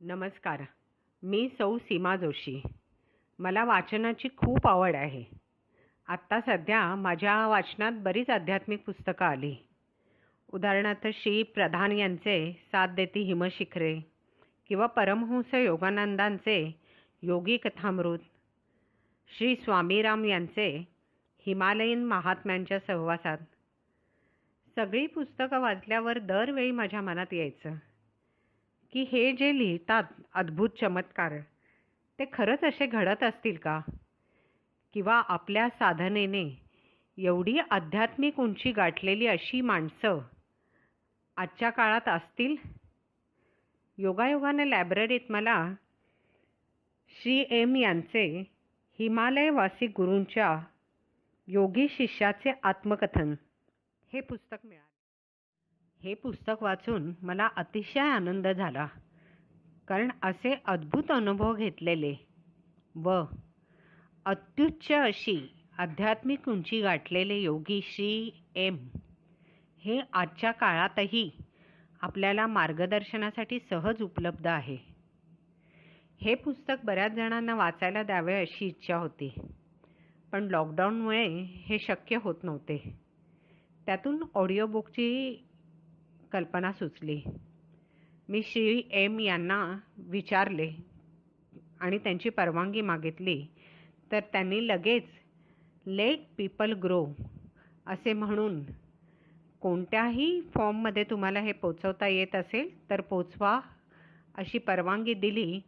नमस्कार. मी सौ सीमा जोशी. मला वाचनाची खूप आवड आहे. आत्ता सध्या माझ्या वाचनात बरीच आध्यात्मिक पुस्तकं आली. उदाहरणार्थ श्री प्रधान यांचे साथ देती हिमशिखरे किंवा परमहंस योगानंदांचे योगी कथामृत, श्री स्वामीराम यांचे हिमालयीन महात्म्यांच्या सहवासात. सगळी पुस्तकं वाचल्यावर दरवेळी माझ्या मनात यायचं की हे जे लिहितात अद्भुत चमत्कार, ते खरंच असे घडत असतील का? किंवा आपल्या साधनेने एवढी आध्यात्मिक उंची गाठलेली अशी माणसं आजच्या काळात असतील? योगायोगाने लायब्ररीत मला श्री एम यांचे हिमालयवासी गुरूंच्या योगी शिष्याचे आत्मकथन हे पुस्तक मिळाले. हे पुस्तक वाचून मला अतिशय आनंद झाला, कारण असे अद्भुत अनुभव घेतलेले व अत्युच्च अशी आध्यात्मिक उंची गाठलेले योगी श्री एम हे आजच्या काळातही आपल्याला मार्गदर्शनासाठी सहज उपलब्ध आहे. हे पुस्तक बऱ्याच जणांना वाचायला द्यावे अशी इच्छा होती, पण लॉकडाऊनमुळे हे शक्य होत नव्हते. त्यातून ऑडिओ बुकची कल्पना सुचली. मी श्री एम यांना विचारले आणि त्यांची परवानगी मागितली, तर त्यांनी लगेच लेट पीपल ग्रो असे म्हणून कोणत्याही फॉर्ममध्ये तुम्हाला हे पोचवता येत असेल तर पोचवा अशी परवानगी दिली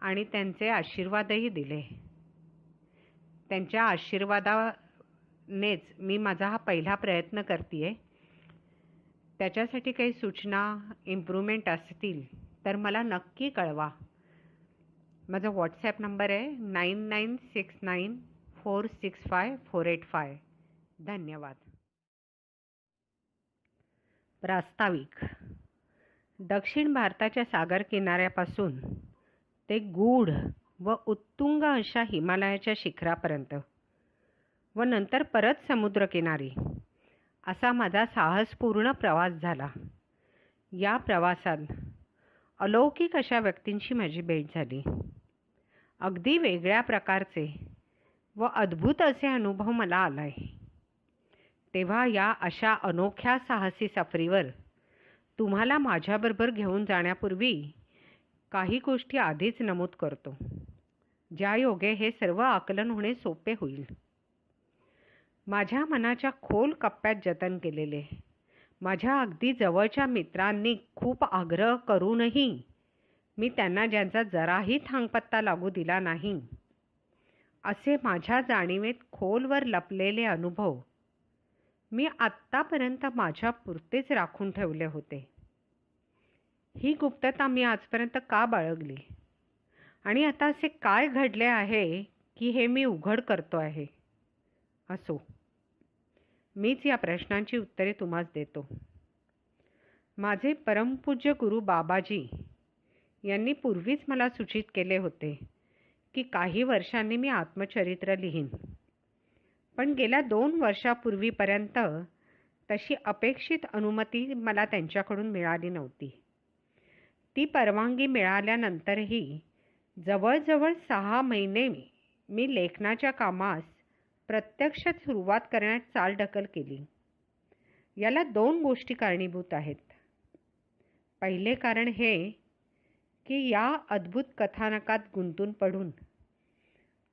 आणि त्यांचे आशीर्वादही दिले. त्यांच्या आशीर्वादानेच मी माझा हा पहिला प्रयत्न करते. त्याच्यासाठी काही सूचना, इम्प्रूव्हमेंट असतील तर मला नक्की कळवा. माझा व्हॉट्सॲप नंबर आहे 9969465485. धन्यवाद. प्रास्ताविक. दक्षिण भारताच्या सागर किनाऱ्यापासून ते गूढ व उत्तुंग अशा हिमालयाच्या शिखरापर्यंत व नंतर परत समुद्रकिनारी असा माझा साहसपूर्ण प्रवास झाला. या प्रवासात अलौकिक अशा व्यक्तींची माझी भेट झाली. अगदी वेगळ्या प्रकारचे व अद्भुत असे अनुभव मला आलाय. तेव्हा या अशा अनोख्या साहसी सफरीवर तुम्हाला माझ्याबरोबर घेऊन जाण्यापूर्वी काही गोष्टी आधीच नमूद करतो, ज्या योगे हे सर्व आकलन होणे सोपे होईल. माझ्या मनाच्या खोल कप्प्यात जतन केलेले, माझ्या अगदी जवळच्या मित्रांनी खूप आग्रह करूनही मी त्यांना ज्यांचा जराही थांगपत्ता लागू दिला नाही, असे माझ्या जाणीवेत खोलवर लपलेले अनुभव मी आत्तापर्यंत माझ्या पुरतेच राखून ठेवले होते. ही गुप्तता मी आजपर्यंत का बाळगली आणि आता असे काय घडले आहे की हे मी उघड करतो आहे? असो, मीच या प्रश्नांची उत्तरे तुम्हास देतो. माझे परमपूज्य गुरु बाबाजी यांनी पूर्वीच मला सूचित केले होते की काही वर्षांनी मी आत्मचरित्र लिहीन, पण गेल्या 2 वर्षापूर्वीपर्यंत तशी अपेक्षित अनुमती मला त्यांच्याकडून मिळाली नव्हती. ती परवानगी मिळाल्यानंतरही जवळजवळ 6 महिने मी लेखनाच्या कामास प्रत्यक्ष सुरुवात करण्यात चालढकल केली. याला 2 गोष्टी कारणीभूत आहेत. पहिले कारण हे की या अद्भुत कथानकात गुंतून पडून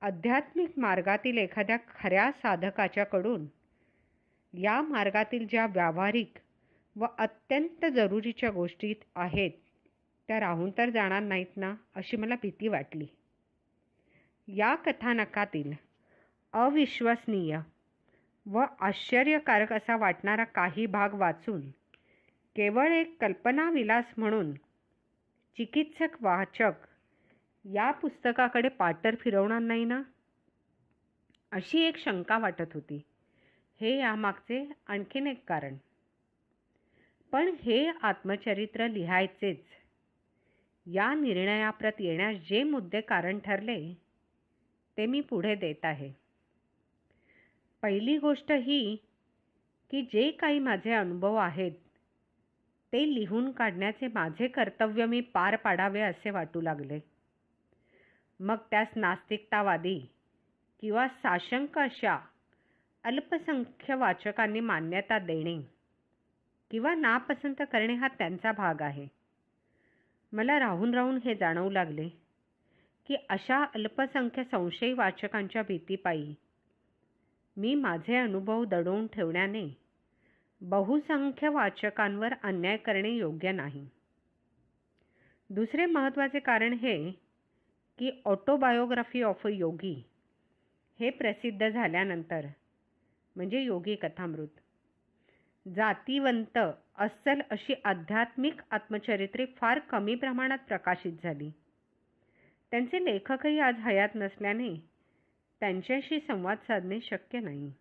आध्यात्मिक मार्गातील एखाद्या खऱ्या साधकाच्याकडून या मार्गातील ज्या व्यावहारिक व अत्यंत जरुरीच्या गोष्टी आहेत त्या राहून तर जाणार नाहीत ना, अशी मला भीती वाटली. या कथानकातील अविश्वसनीय व आश्चर्यकारक असा वाटणारा काही भाग वाचून केवळ एक कल्पनाविलास म्हणून चिकित्सक वाचक या पुस्तकाकडे पाटर फिरवणार नाही ना, अशी एक शंका वाटत होती. हे यामागचे आणखीन एक कारण. पण हे आत्मचरित्र लिहायचेच या निर्णयाप्रत येण्यास जे मुद्दे कारण ठरले ते मी पुढे देत आहे. पहिली गोष्ट ही की जे काही माझे अनुभव आहेत ते लिहून काढण्याचे माझे कर्तव्य मी पार पाडावे असे वाटू लागले. मग त्यास नास्तिकतावादी किंवा साशंक अशा अल्पसंख्य वाचकांनी मान्यता देणे किंवा नापसंत करणे हा त्यांचा भाग आहे. मला राहून राहून हे जाणवू लागले की अशा अल्पसंख्य संशयी वाचकांच्या भीतीपायी मी माझे अनुभव दडवून ठेवण्याने बहुसंख्य वाचकांवर अन्याय करणे योग्य नाही. दुसरे महत्त्वाचे कारण हे की ऑटोबायोग्राफी ऑफ अ योगी हे प्रसिद्ध झाल्यानंतर, म्हणजे योगी कथामृत, जातीवंत अस्सल अशी आध्यात्मिक आत्मचरित्रे फार कमी प्रमाणात प्रकाशित झाली. त्यांचे लेखकही आज हयात नसल्याने त्यांच्याशी संवाद साधणे शक्य नाही.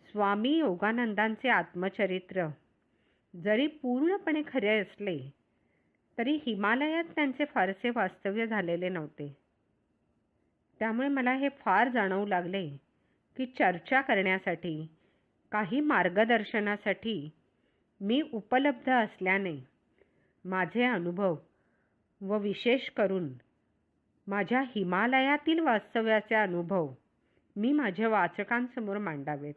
स्वामी योगानंदांचे आत्मचरित्र जरी पूर्णपणे खरे असले तरी हिमालयात त्यांचे फारसे वास्तव्य झालेले नव्हते. त्यामुळे मला हे फार जाणवू लागले की चर्चा करण्यासाठी, काही मार्गदर्शनासाठी मी उपलब्ध असल्याने माझे अनुभव व विशेष करून माझ्या हिमालयातील वास्तव्याचे अनुभव मी माझ्या वाचकांसमोर मांडावेत.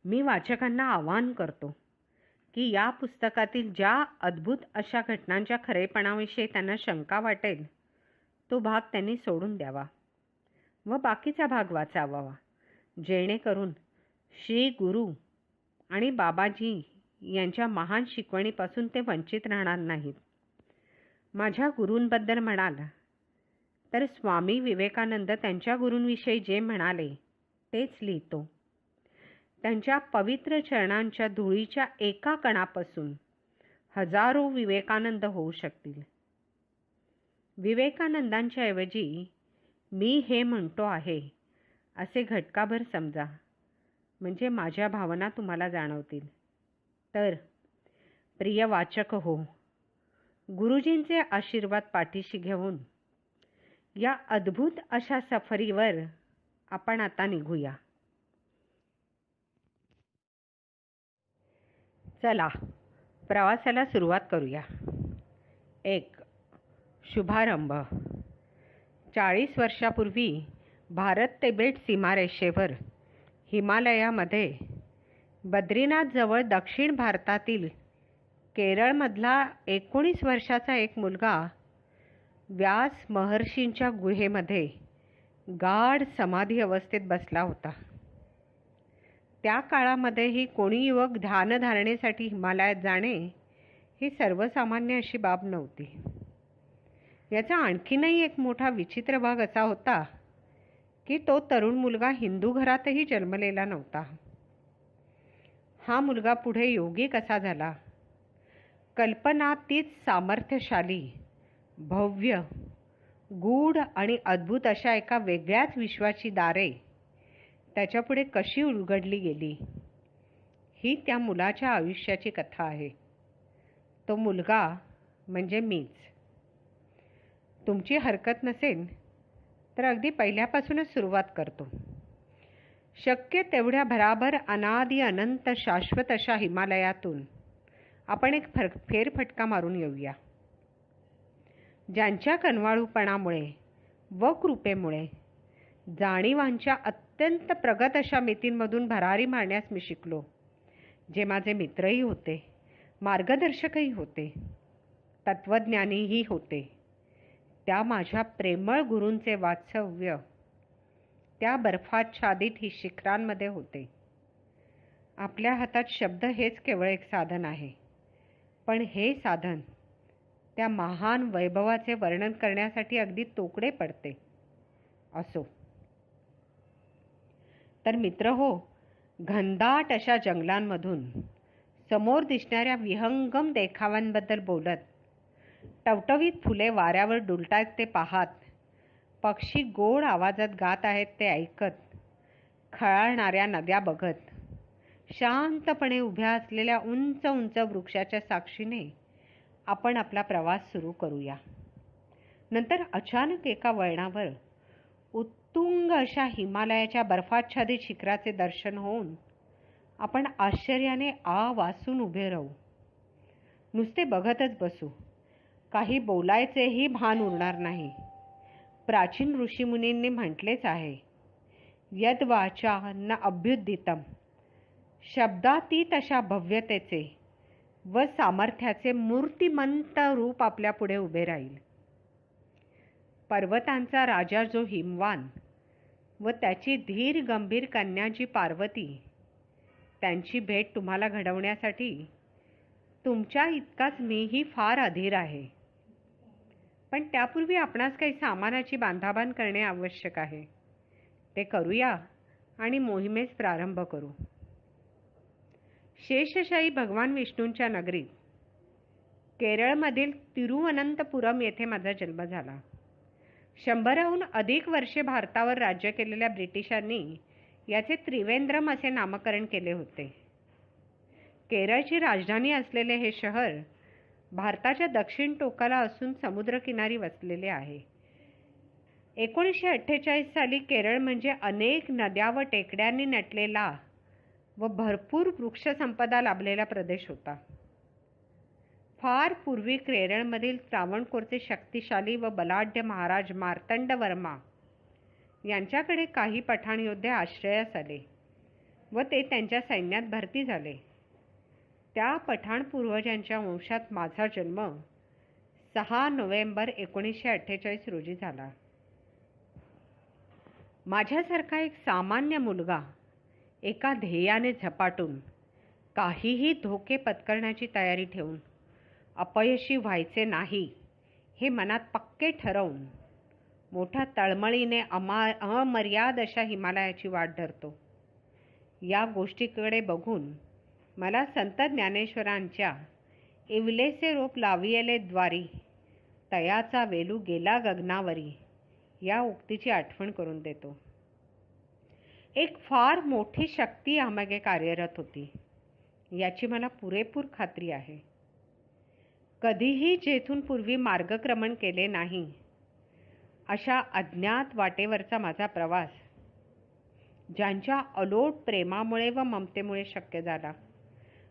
मी वाचकांना आवाहन करतो की या पुस्तकातील ज्या अद्भुत अशा घटनांच्या खरेपणाविषयी त्यांना शंका वाटेल तो भाग त्यांनी सोडून द्यावा व बाकीचा भाग वाचावा, जेणेकरून श्री गुरु आणि बाबाजी यांच्या महान शिकवणीपासून ते वंचित राहणार नाहीत. माझ्या गुरूंबद्दल म्हणाल तर स्वामी विवेकानंद त्यांच्या गुरूंविषयी जे म्हणाले तेच लिहितो. त्यांच्या पवित्र चरणांच्या धुळीच्या एका कणापासून हजारो विवेकानंद होऊ शकतील. विवेकानंदांच्या ऐवजी मी हे म्हणतो आहे असे घटकाभर समजा, म्हणजे माझ्या भावना तुम्हाला जाणवतील. तर प्रिय वाचक हो, गुरुजींचे आशीर्वाद पाठीशी घेऊन या अद्भुत अशा सफरीवर आपण आता निघूया. चला प्रवासाला सुरुवात करूया. 1. शुभारंभ. 40 वर्षापूर्वी भारत तिबेट सीमारेषेवर हिमालयामध्ये बद्रीनाथजवळ दक्षिण भारतातील केरळमधला 19 वर्षाचा एक मुलगा व्यास महर्षींच्या गुहेमध्ये गाढ समाधी अवस्थेत बसला होता. त्या काळामध्येही कोणी युवक ध्यानधारणेसाठी हिमालयात जाणे ही सर्वसामान्य अशी बाब नव्हती. याचा आणखीनही एक मोठा विचित्र भाग असा होता की तो तरुण मुलगा हिंदू घरातही जन्मलेला नव्हता. हा मुलगा पुढे योगी कसा झाला? कल्पनातीत सामर्थ्यशाली, भव्य, गूढ आणि अद्भुत अशा एका वेगळ्याच विश्वाची दारे त्याच्यापुढे कशी उलगडली गेली, ही त्या मुलाच्या आयुष्याची कथा आहे. तो मुलगा म्हणजे मीच. तुमची हरकत नसेल तर अगदी पहिल्यापासूनच सुरुवात करतो. शक्य तेवढ्या भराभर अनादि अनंत शाश्वत अशा हिमालयातून आपण एक फेरफटका मारून येऊया. ज्यांच्या कनवाळूपणामुळे व कृपेमुळे जाणीवांच्या अत्यंत प्रगत अशा मितींमधून भरारी मारण्यास मी शिकलो, जे माझे मित्रही होते, मार्गदर्शकही होते, तत्त्वज्ञानीही होते, त्या माझ्या प्रेमळ गुरूंचे वास्तव्य त्या बर्फाच्छादित ही शिखरांमध्ये होते. आपल्या हातात शब्द हेच केवळ एक साधन आहे, पण हे साधन त्या महान वैभवाचे वर्णन करण्यासाठी अगदी तोकडे पडते. असो तर मित्र हो, घनदाट अशा जंगलांमधून समोर दिसणाऱ्या विहंगम देखाव्यांबद्दल बोलत, टवटवीत फुले वाऱ्यावर डुलतायत ते पाहत, पक्षी गोड आवाजात गात आहेत ते ऐकत, खळाळणाऱ्या नद्या बघत, शांतपणे उभ्या असलेल्या उंच उंच वृक्षाच्या साक्षीने आपण आपला प्रवास सुरू करूया. नंतर अचानक एका वळणावर उत्तुंग अशा हिमालयाच्या बर्फाच्छादित शिखराचे दर्शन होऊन आपण आश्चर्याने आ वासून उभे राहू, नुसते बघतच बसू. काही बोलायचेही भान उरणार नाही. प्राचीन ऋषीमुनींनी म्हटलेच आहे, यद वाचा न अभ्युदितम. शब्दातीत अशा भव्यतेचे व सामर्थ्याचे मूर्तिमंत रूप आपल्या पुढे उभे राहील. पर्वतांचा राजा जो हिमवान व त्याची धीर गंभीर कन्या जी पार्वती, त्यांची भेट तुम्हाला घडवण्यासाठी तुमच्या इतकाच मीही फार अधीर आहे. पण त्यापूर्वी आपणास काही सामानाची बांधाबांध करणे आवश्यक आहे. ते करूया आणि मोहिमेस प्रारंभ करू. शेषशाही भगवान विष्णूंच्या नगरीत केरळमधील तिरुवनंतपुरम येथे माझा जन्म झाला. 100हून अधिक वर्षे भारतावर राज्य केलेल्या ब्रिटिशांनी याचे त्रिवेंद्रम असे नामकरण केले होते. केरळची राजधानी असलेले हे शहर भारताच्या दक्षिण टोकाला असून समुद्रकिनारी वसलेले आहे. 1948 साली केरळ म्हणजे अनेक नद्या व टेकड्यांनी नटलेला व भरपूर वृक्षसंपदा लाभलेला प्रदेश होता. फार पूर्वी केरळमधील त्रावणकोरचे शक्तिशाली व बलाढ्य महाराज मार्तंडवर्मा यांच्याकडे काही पठाण योद्धे आश्रयास आले व ते त्यांच्या सैन्यात भरती झाले. त्या पठाण पूर्वजांच्या वंशात माझा जन्म 6 नोव्हेंबर 1948 रोजी झाला. माझ्यासारखा एक सामान्य मुलगा एका ध्येयाने झपाटून काहीही धोके पत्करण्याची तयारी ठेवून अपयशी व्हायचे नाही हे मनात पक्के ठरवून मोठ्या तळमळीने अमर्याद अशा हिमालयाची वाट धरतो. या गोष्टीकडे बघून मला संत ज्ञानेश्वरांच्या इवलेसे रोप लावियले द्वारी तयाचा वेलू गेला गगनावरी या उक्तीची आठवण करून देतो. एक फार मोठी शक्ती यामागे कार्यरत होती याची मला पुरेपूर खात्री आहे. कधीही जेथून पूर्वी मार्गक्रमण केले नाही अशा अज्ञात वाटेवरचा माझा प्रवास ज्यांच्या अलोट प्रेमामुळे व ममतेमुळे शक्य झाला,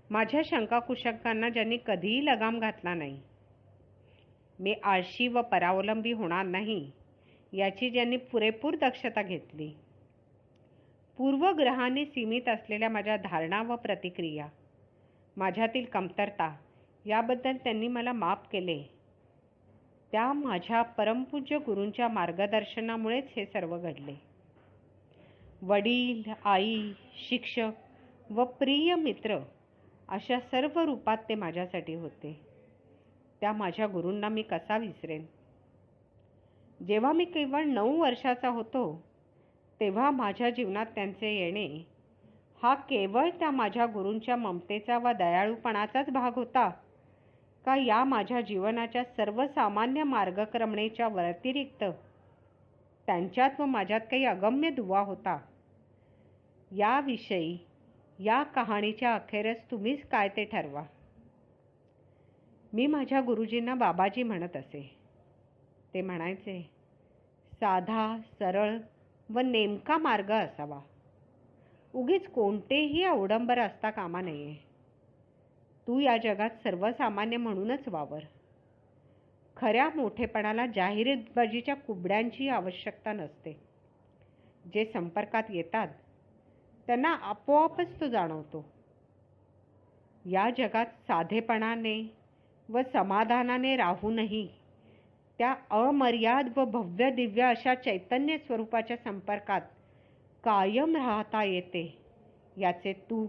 माझ्या शंकाकुशंकांना ज्यांनी कधीही लगाम घातला नाही, मी आळशी व परावलंबी होणार नाही याची ज्यांनी पुरेपूर दक्षता घेतली, पूर्वग्रहांनी सीमित असलेल्या माझ्या धारणा व प्रतिक्रिया, माझ्यातील कमतरता याबद्दल त्यांनी मला माफ केले, त्या माझ्या परमपूज्य गुरूंच्या मार्गदर्शनामुळेच हे सर्व घडले. वडील, आई, शिक्षक व प्रिय मित्र अशा सर्व रूपात ते माझ्यासाठी होते. त्या माझ्या गुरूंना मी कसा विसरेन. जेव्हा मी केवळ 9 वर्षाचा होतो तेव्हा माझ्या जीवनात त्यांचे येणे हा केवळ त्या माझ्या गुरूंच्या ममतेचा व दयाळूपणाचाच भाग होता का या माझ्या जीवनाच्या सर्वसामान्य मार्गक्रमणेच्या व्यतिरिक्त त्यांच्यात व माझ्यात काही अगम्य दुवा होता, याविषयी या कहाणीच्या अखेरच तुम्हीच काय ते ठरवा. मी माझ्या गुरुजींना बाबाजी म्हणत असे. ते म्हणायचे, साधा, सरळ व नेमका मार्ग असावा. उगीच कोणतेही अवडंबर असता कामा नये. तू या जगात सर्वसामान्य म्हणूनच वावर. खऱ्या मोठेपणाला जाहिरातबाजीच्या कुबड्यांची आवश्यकता नसते. जे संपर्कात येतात त्यांना आपोआपच तो जाणवतो. या जगात साधेपणाने व समाधानाने राहूनही त्या अमर्याद व भव्य दिव्य अशा चैतन्य स्वरूपाच्या संपर्कात कायम राहता येते याचे तू,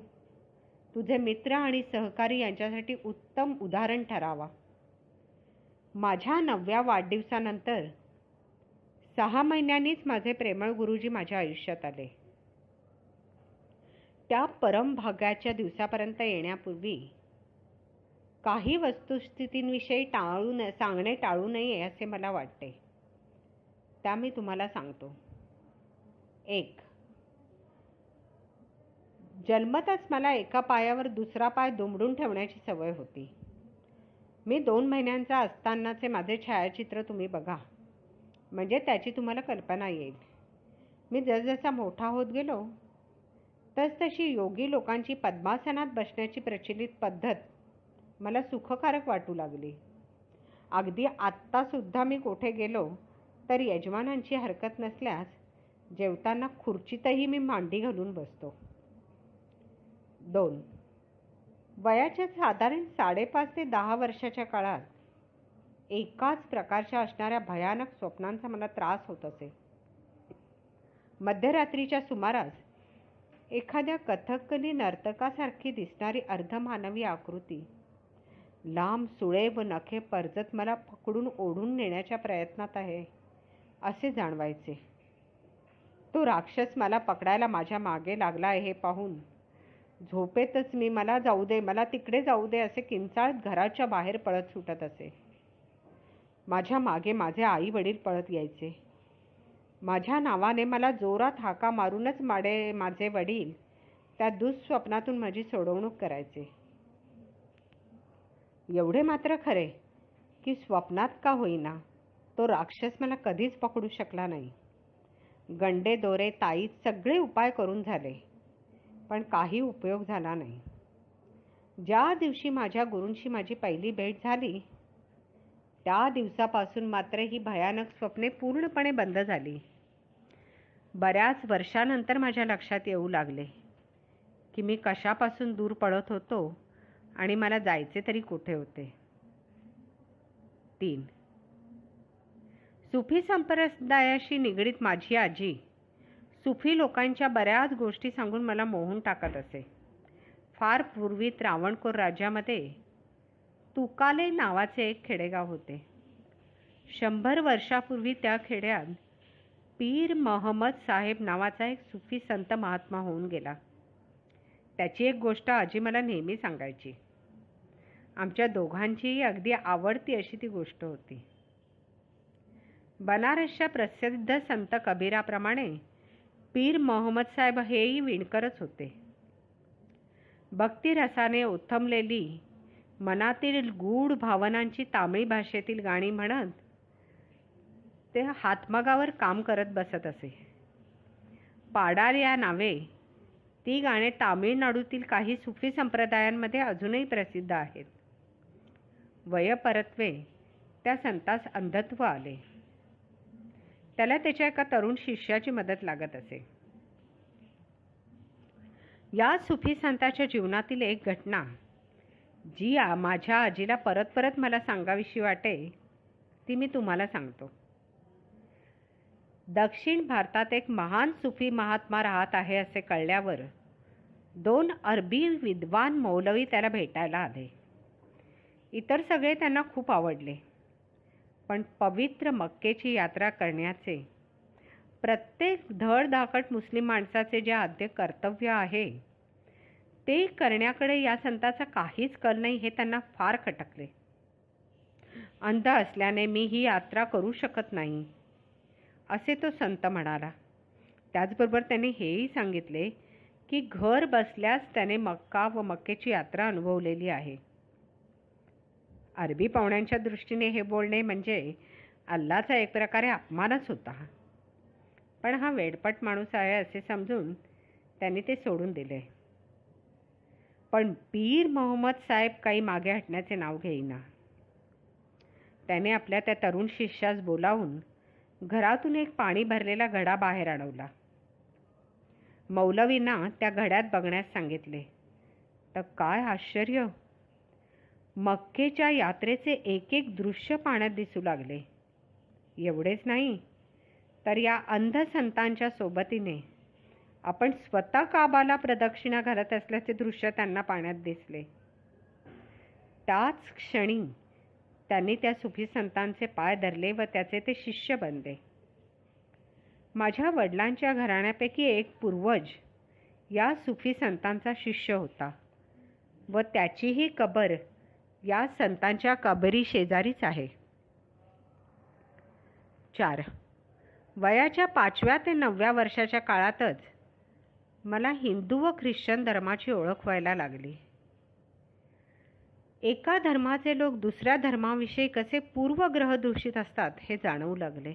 तुझे मित्र आणि सहकारी यांच्यासाठी उत्तम उदाहरण ठरावा. माझ्या 9व्या वाढदिवसानंतर 6 महिन्यांनीच माझे प्रेमळ गुरुजी माझ्या आयुष्यात आले. त्या परमभाग्याच्या दिवसापर्यंत येण्यापूर्वी काही वस्तुस्थितींविषयी सांगणे टाळू नये असे मला वाटते. त्या मी तुम्हाला सांगतो. 1. जन्मतच मला एका पायावर दुसरा पाय दुमडून ठेवण्याची सवय होती. मी 2 महिन्यांचा असतानाचे माझे छायाचित्र तुम्ही बघा, म्हणजे त्याची तुम्हाला कल्पना येईल. मी जसजसा मोठा होत गेलो तसतशी योगी लोकांची पद्मासनात बसण्याची प्रचलित पद्धत मला सुखकारक वाटू लागली. अगदी आत्तासुद्धा मी कोठे गेलो तर यजमानांची हरकत नसल्यास जेवताना खुर्चीतही मी मांडी घालून बसतो. 2. वयाच्या साधारण 5.5 ते 10 वर्षाच्या काळात एकाच प्रकारच्या असणाऱ्या भयानक स्वप्नांचा मला त्रास होत असे. मध्यरात्रीच्या सुमारास एखाद्या कथकली नर्तकासारखी दिसणारी अर्धमानवी आकृती लांब सुळे व नखे परजत मला पकडून ओढून नेण्याच्या प्रयत्नात आहे असे जाणवायचे. तो राक्षस मला पकडायला माझ्या मागे लागला आहे हे पाहून झोपेतच मी मला जाऊ दे, मला तिकडे जाऊ दे असे किंचाळत घराच्या बाहेर पळत सुटत असे. माझ्या मागे माझे आई वडील पळत यायचे. माझ्या नावाने मला जोरात हाका मारूनच माझे वडील त्या दुःस्वप्नातून माझी सोडवणूक करायचे. एवढे मात्र खरे की स्वप्नात का होईना तो राक्षस मला कधीच पकडू शकला नाही. गंडे दोरे ताईत सगळे उपाय करून झाले, पण काही उपयोग झाला नाही. ज्या दिवशी माझ्या गुरूंशी माझी पहिली भेट झाली त्या दिवसापासून मात्र ही भयानक स्वप्ने पूर्णपणे बंद झाली. बऱ्याच वर्षानंतर माझ्या लक्षात येऊ लागले की मी कशापासून दूर पळत होतो आणि मला जायचे तरी कुठे होते. 3. सुफी संप्रदायाशी निगडीत माझी आजी सुफी लोकांच्या बऱ्याच गोष्टी सांगून मला मोहून टाकत असे. फार पूर्वी त्रावणकोर राज्यामध्ये तुकाले नावाचे एक खेडेगाव होते. 100 वर्षापूर्वी त्या खेड्यात पीर महम्मद साहेब नावाचा एक सुफी संत महात्मा होऊन गेला. त्याची एक गोष्ट आजी मला नेहमी सांगायची. आमच्या दोघांचीही अगदी आवडती अशी ती गोष्ट होती. बनारसच्या प्रसिद्ध संत कबीराप्रमाणे पीर मोहम्मद साहेब हेही विणकरच होते. भक्तिरसाने ओथंबलेली मनातील गूढ भावनांची तामिळ भाषेतील गाणी म्हणत ते हातमागावर काम करत बसत असे. पाडार या नावे ती गाणे तामिळनाडूतील काही सुफी संप्रदायांमध्ये अजूनही प्रसिद्ध आहेत. वयपरत्वे त्या संतास अंधत्व आले. त्याला त्याच्या एका तरुण शिष्याची मदत लागत असे. या सुफी संताच्या जीवनातील एक घटना जी माझ्या आजीला परत परत मला सांगावीशी वाटे ती मी तुम्हाला सांगतो. दक्षिण भारतात एक महान सुफी महात्मा राहत आहे असे कळल्यावर 2 अरबी विद्वान मौलवी त्याला भेटायला आले. इतर सगळे त्यांना खूप आवडले, पण पवित्र मक्केची यात्रा करण्याचे प्रत्येक धडधाकट मुस्लिम माणसाचे जे आद्य कर्तव्य आहे ते करण्याकडे या संताचा काहीच कल नाही हे त्यांना फार खटकले. अंध असल्याने मी ही यात्रा करू शकत नाही असे तो संत म्हणाला. त्याचबरोबर त्याने हेही सांगितले की घर बसल्यास त्याने मक्का व मक्केची यात्रा अनुभवलेली आहे. अरबी पाहुण्यांच्या दृष्टीने हे बोलणे म्हणजे अल्लाचा एक प्रकारे अपमानच होता. पण हा वेडपट माणूस आहे असे समजून त्यांनी ते सोडून दिले. पण पीर मोहम्मद साहेब काही मागे हटण्याचे नाव घेईना. त्याने आपल्या त्या तरुण शिष्यास बोलावून घरातून एक पाणी भरलेला घडा बाहेर आणवला. मौलवींना त्या घड्यात बघण्यास सांगितले तर काय आश्चर्य! मक्केच्या यात्रेचे एक एक दृश्य पाण्यात दिसू लागले. एवढेच नाही तर या अंध संतांच्या सोबतीने आपण स्वतः काबाला प्रदक्षिणा घालत असल्याचे दृश्य त्यांना पाण्यात दिसले. त्याच क्षणी त्यांनी त्या सुफी संतांचे पाय धरले व त्याचे ते शिष्य बनले. माझ्या वडिलांच्या घराण्यापैकी एक पूर्वज या सुफी संतांचा शिष्य होता व त्याचीही कबर या संतांच्या कबरी शेजारीच आहे. 4. वयाच्या 5व्या ते 9व्या वर्षाच्या काळातच मला हिंदू व ख्रिश्चन धर्माची ओळख व्हायला लागली. एका धर्माचे लोक दुसऱ्या धर्माविषयी कसे पूर्वग्रहदूषित असतात हे जाणवू लागले.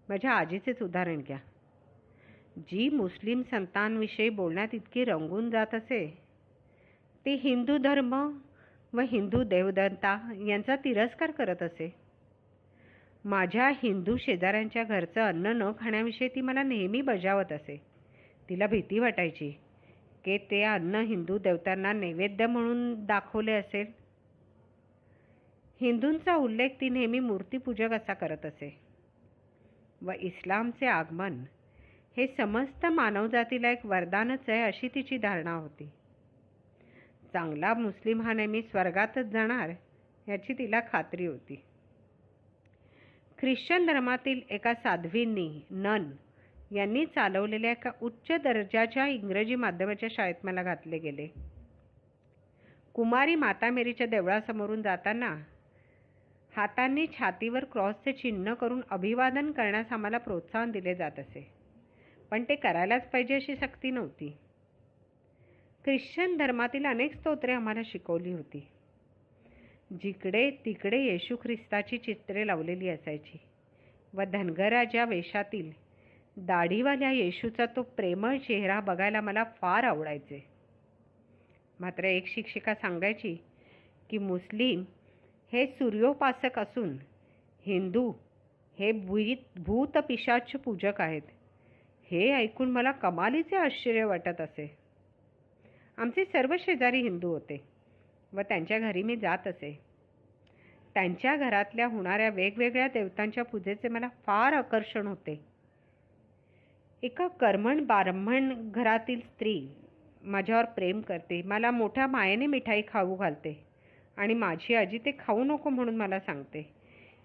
माझ्या आजीचेच उदाहरण घ्या. जी मुस्लिम संतांविषयी बोलण्यात इतकी रंगून जात असे, ती हिंदू धर्म व हिंदू देवदत्ता यांचा तिरस्कार करत असे. माझ्या हिंदू शेजाऱ्यांच्या घरचं अन्न न खाण्याविषयी ती मला नेहमी बजावत असे. तिला भीती वाटायची की ते अन्न हिंदू देवतांना नैवेद्य म्हणून दाखवले असेल. हिंदूंचा उल्लेख ती नेहमी मूर्तीपूजक असा करत असे व इस्लामचे आगमन हे समस्त मानवजातीला एक वरदानच आहे अशी तिची धारणा होती. चांगला मुस्लिम हा नेहमी स्वर्गातच जाणार याची तिला खात्री होती. ख्रिश्चन धर्मातील एका साध्वींनी नन यांनी चालवलेल्या एका उच्च दर्जाच्या इंग्रजी माध्यमाच्या शाळेत मला घातले गेले. कुमारी माता मेरीच्या देवळासमोरून जाताना हातांनी छातीवर क्रॉसचे चिन्ह करून अभिवादन करण्यास आम्हाला प्रोत्साहन दिले जात असे, पण ते करायलाच पाहिजे अशी सक्ती नव्हती. ख्रिश्चन धर्मातील अनेक स्तोत्रे आम्हाला शिकवली होती. जिकडे तिकडे येशू ख्रिस्ताची चित्रे लावलेली असायची व धनगराच्या वेशातील दाढीवाल्या येशूचा तो प्रेमळ चेहरा बघायला मला फार आवडायचे. मात्र एक शिक्षिका सांगायची की मुस्लिम हे सूर्योपासक असून हिंदू हे भूतपिशाच पूजक आहेत. हे ऐकून मला कमालीचे आश्चर्य वाटत असे. आमचे सर्व शेजारी हिंदू होते व त्यांच्या घरी मी जात असे. त्यांच्या घरातल्या होणाऱ्या वेगवेगळ्या देवतांच्या पूजेचे मला फार आकर्षण होते. एका कर्मण ब्राह्मण घरातील स्त्री माझ्यावर प्रेम करते, मला मोठ्या मायेने मिठाई खाऊ घालते आणि माझी आजी ते खाऊ नको म्हणून मला सांगते.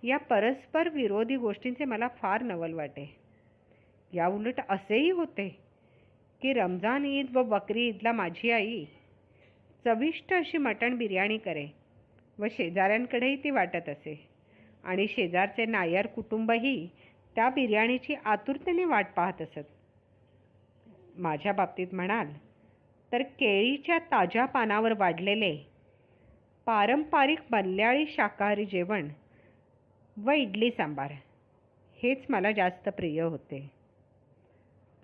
या परस्पर विरोधी गोष्टींचे मला फार नवल वाटे. या उलट असेही होते की रमजान ईद व बकरी ईदला माझी आई चविष्ट अशी मटण बिर्याणी करे व शेजाऱ्यांकडेही ती वाटत असे आणि शेजारचे नायर कुटुंबही त्या बिर्याणीची आतुरतेने वाट पाहत असत. माझ्या बाबतीत म्हणाल तर केळीच्या ताज्या पानावर वाढलेले पारंपरिक मल्याळी शाकाहारी जेवण व इडली सांबार हेच मला जास्त प्रिय होते.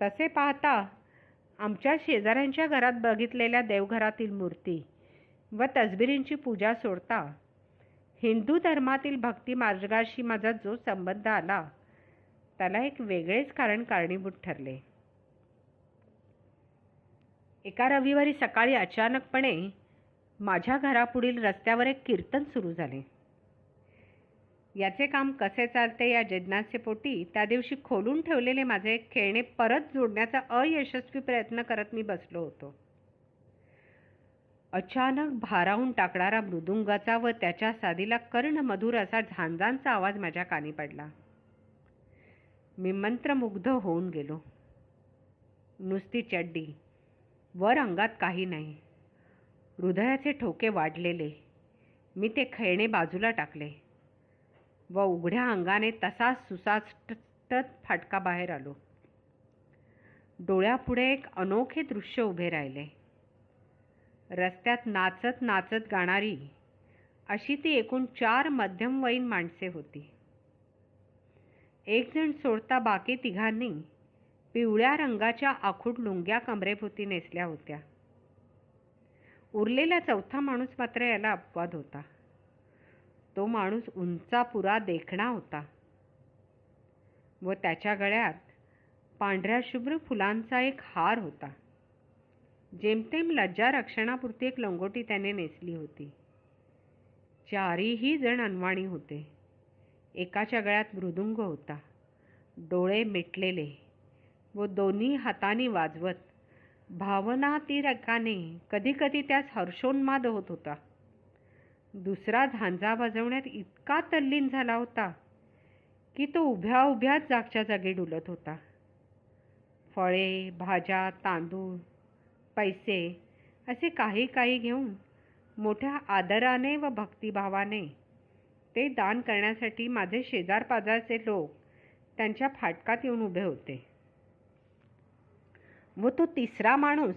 तसे पाहता आमच्या शेजाऱ्यांच्या घरात बघितलेल्या देवघरातील मूर्ती व तसबिरींची पूजा सोडता हिंदू धर्मातील भक्ती मार्गाशी माझा जो संबंध आला त्याला एक वेगळेच कारण कारणीभूत ठरले. एका रविवारी सकाळी अचानकपणे माझ्या घरापुढील रस्त्यावर एक कीर्तन सुरू झाले. याचे काम कसे चालते या जिज्ञासेपोटी त्या दिवशी खोलून ठेवलेले माझे एक खेळणे परत जोडण्याचा अयशस्वी प्रयत्न करत मी बसलो होतो. अचानक भारावून टाकणारा मृदुंगाचा व त्याच्या साधीला कर्णमधुर असा झांजांचा आवाज माझ्या कानी पडला. मी मंत्रमुग्ध होऊन गेलो. नुसती चड्डी, वर अंगात काही नाही. हृदयाचे ठोके वाढलेले. मी ते खेळणे बाजूला टाकले व उघड्या अंगाने तसाच सुसाटत फाटका बाहेर आलो. डोळ्यापुढे एक अनोखे दृश्य उभे राहिले. रस्त्यात नाचत नाचत गाणारी अशी ती एकूण 4 मध्यमवयीन माणसे होती. एक जण सोडता बाकी तिघांनी पिवळ्या रंगाच्या आखूड लुंग्या कमरेभोवती नेसल्या होत्या. उरलेला चौथा माणूस मात्र याला अपवाद होता. तो माणूस उंचापुरा देखणा होता व त्याच्या गळ्यात पांढऱ्या शुभ्र फुलांचा एक हार होता. जेमतेम लज्जा रक्षणापुरती एक लंगोटी त्याने नेसली होती. 4ही जण अनवाणी होते. एकाच्या गळ्यात मृदुंग होता, डोळे मिटलेले व दोन्ही हातांनी वाजवत भावनातिरेकाने कधीकधी त्यास हर्षोन्माद होत होता. दुसरा झांजा वाजवण्यात इतका तल्लीन झाला होता की तो उभ्या उभ्याच जागच्या जागी डुलत होता. फळे, भाज्या, तांदूळ, पैसे असे काही काही घेऊन मोठ्या आदराने व भक्तिभावाने ते दान करण्यासाठी माझे शेजारपाजारचे लोक त्यांच्या फाटकात येऊन उभे होते व तो तिसरा माणूस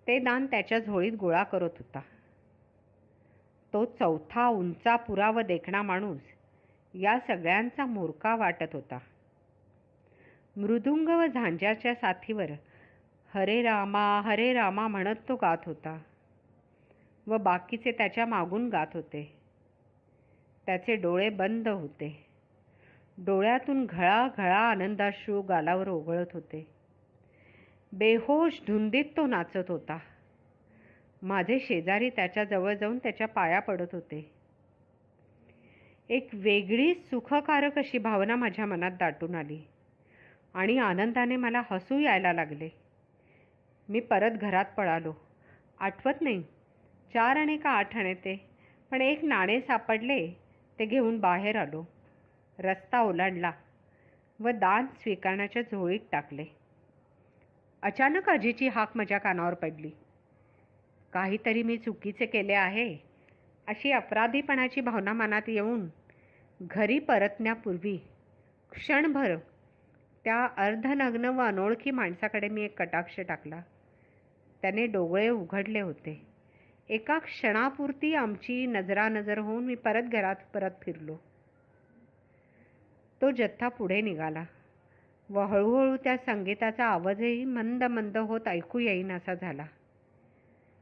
ते दान त्याच्या झोळीत गोळा करत होता. तो चौथा उंचापुरा व देखणा माणूस या सगळ्यांचा मूर्खा वाटत होता. मृदुंग व झांजाच्या साथीवर हरे रामा म्हणत तो गात होता व बाकीचे त्याच्या मागून गात होते. त्याचे डोळे बंद होते. डोळ्यातून घळाघळा आनंदाश्रू गालावर ओघळत होते. बेहोश धुंदीत तो नाचत होता. माझे शेजारी त्याच्या जवळ जाऊन त्याच्या पाया पडत होते. एक वेगळी सुखकारक अशी भावना माझ्या मनात दाटून आली आणि आनंदाने मला हसू यायला लागले. मी परत घरात पळालो. आठवत नाही 4 आणे का 8 आणे ते, पण एक नाणे सापडले. ते घेऊन बाहेर आलो. रस्ता ओलांडला व दान स्वीकारण्याच्या झोळीत टाकले. अचानक आजीची हाक माझ्या कानावर पडली. काहीतरी मी चुकीचे केले आहे अशी अपराधीपणाची भावना मनात येऊन घरी परतण्यापूर्वी क्षणभर त्या अर्धनग्न व अनोळखी माणसाकडे मी एक कटाक्ष टाकला. त्याने डोळे उघडले होते. एका क्षणापुरती आमची नजरानजर होऊन मी परत घरात परत फिरलो. तो जथ्था पुढे निघाला व हळूहळू त्या संगीताचा आवाजही मंद मंद होत ऐकू येईन असा झाला.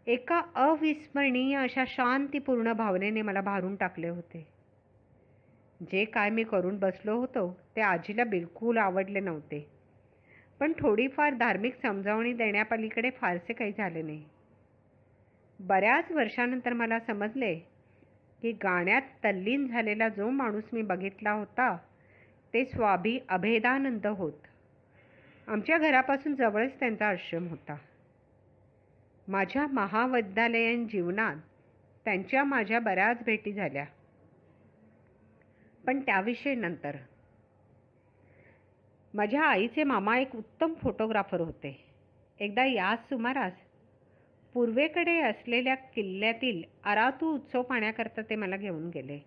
एका अविस्मरणीय अशा शांतीपूर्ण भावनेने मला भारून टाकले होते. जे काय मी करून बसलो होतो ते आजीला बिलकुल आवडले नव्हते, पण थोडीफार धार्मिक समजावणी देण्यापलीकडे फारसे काही झाले नाही. बऱ्याच वर्षानंतर मला समजले की गाण्यात तल्लीन झालेला जो माणूस मी बघितला होता ते स्वामी अभेदानंद होत. आमच्या घरापासून जवळच त्यांचा आश्रम होता. माझ्या महाविद्यालयीन जीवनात त्यांच्या माझ्या बऱ्याच भेटी झाल्या, पण त्याविषयी नंतर. माझ्या आईचे मामा एक उत्तम फोटोग्राफर होते. एकदा याच सुमारास पूर्वेकडे असलेल्या किल्ल्यातील आरातू उत्सव पाहण्याकरता ते मला घेऊन गेले.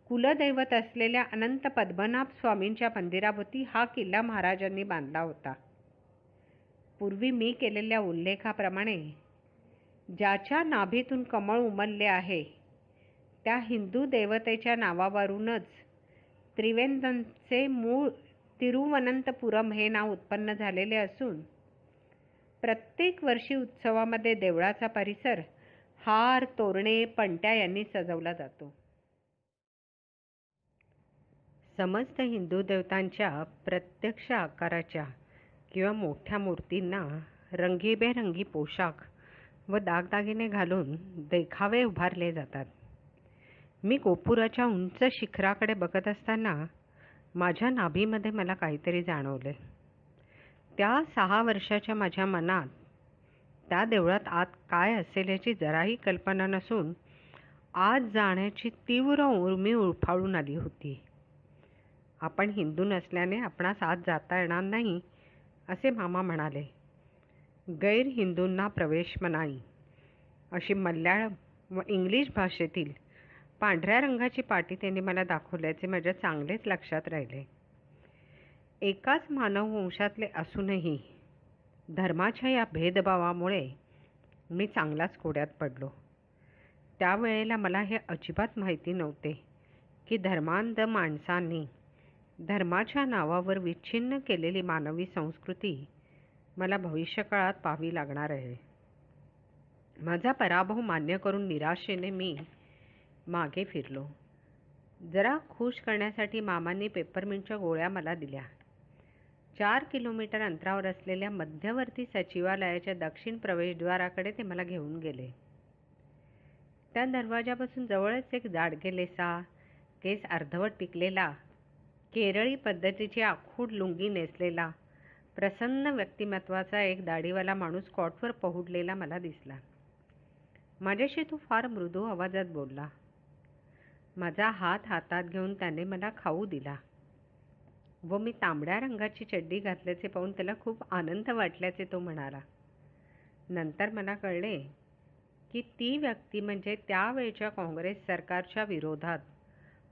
कुलदैवत असलेल्या अनंत पद्मनाभ स्वामींच्या मंदिराभोवती हा किल्ला महाराजांनी बांधला होता. पूर्वी मी केलेल्या उल्लेखाप्रमाणे ज्याच्या नाभीतून कमळ उमलले आहे त्या हिंदू देवतेच्या नावावरूनच त्रिवेंद्रमचे मूळ तिरुवनंतपुरम हे नाव उत्पन्न झालेले असून प्रत्येक वर्षी उत्सवामध्ये देवळाचा परिसर हार, तोरणे, पणत्या यांनी सजवला जातो. समस्त हिंदू देवतांच्या प्रत्यक्ष आकाराच्या किंवा मोठ्या मूर्तींना रंगीबेरंगी पोशाख व दागदागिने घालून देखावे उभारले जातात. मी गोपुराच्या उंच शिखराकडे बघत असताना माझ्या नाभीमध्ये मला काहीतरी जाणवले. त्या 6 वर्षाच्या माझ्या मनात त्या देवळात आत काय असेल याची जराही कल्पना नसून आत जाण्याची तीव्र उर्मी उफाळून आली होती. आपण हिंदू नसल्याने आपणास आत जाता येणार नाही असे मामा म्हणाले. गैर हिंदूंना प्रवेश मनाई अशी मल्याळम व इंग्लिश भाषेतील पांढऱ्या रंगाची पाटी त्यांनी मला दाखवल्याचे माझ्या चांगलेच लक्षात राहिले. एकाच मानव वंशातले असूनही धर्माच्या या भेदभावामुळे मी चांगलाच कोड्यात पडलो. त्यावेळेला मला हे अजिबात माहिती नव्हते की धर्मांध माणसांनी धर्माच्या नावावर विच्छिन्न केलेली मानवी संस्कृती मला भविष्यकाळात पाहावी लागणार आहे. माझा पराभव मान्य करून निराशेने मी मागे फिरलो. जरा खुश करण्यासाठी मामांनी पेपरमिंटच्या गोळ्या मला दिल्या. 4 किलोमीटर अंतरावर असलेल्या मध्यवर्ती सचिवालयाच्या दक्षिण प्रवेशद्वाराकडे ते मला घेऊन गेले. त्या दरवाजापासून जवळच एक जाडगेलेसा, केस अर्धवट पिकलेला, केरळी पद्धतीची आखूड लुंगी नेसलेला, प्रसन्न व्यक्तिमत्वाचा एक दाढीवाला माणूस कॉटवर पहुडलेला मला दिसला. माझ्याशी तो फार मृदू आवाजात बोलला. माझा हात हातात घेऊन त्याने मला खाऊ दिला व मी तांबड्या रंगाची चड्डी घातल्याचे पाहून त्याला खूप आनंद वाटल्याचे तो म्हणाला. नंतर मला कळले की ती व्यक्ती म्हणजे त्यावेळच्या काँग्रेस सरकारच्या विरोधात